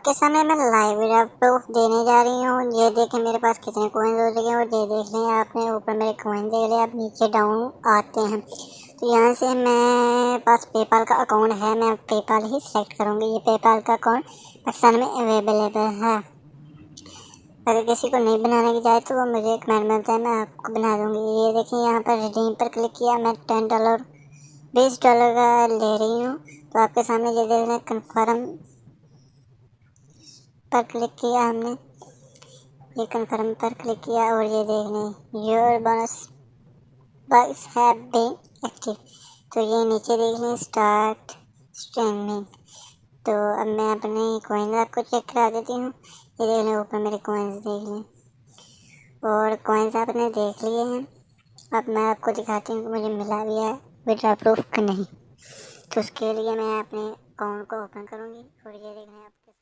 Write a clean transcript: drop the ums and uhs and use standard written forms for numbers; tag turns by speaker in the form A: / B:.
A: आपके सामने मैं लाइव प्रूफ देने जा रही हूँ। ये देखें मेरे पास कितने कॉइन्स हो चुके हैं और ये देख लें आपने ऊपर मेरे कॉइन देख लिया। आप नीचे डाउन आते हैं तो यहाँ से मैं पास पेपाल का अकाउंट है, मैं पेपाल ही सेलेक्ट करूँगी। ये पेपाल का अकाउंट पाकिस्तान में अवेलेबल है। अगर किसी को नहीं बनाने की जाए तो वो मुझे कमेंट में बताए, मैं आपको बना दूँगी। ये देखिए यहाँ पर रिडीम पर क्लिक किया, मैं $10 $20 का ले रही हूँ। तो आपके सामने ये देख लें, कन्फर्म पर क्लिक किया हमने, ये कन्फर्म पर क्लिक किया और ये देख लें your bonus box have been active. तो ये नीचे देख लें स्टार्ट स्ट्रीमिंग। तो अब मैं अपने कॉइन्स आपको चेक करा देती हूँ। ये देख लें ऊपर मेरे कॉइन्स देख लें और कॉइन्स आपने देख लिए हैं। अब मैं आपको दिखाती हूँ कि मुझे मिला भी है विड्रॉ प्रूफ का नहीं। तो उसके लिए मैं अपने अकाउंट को ओपन करूँगी और ये देख लें आप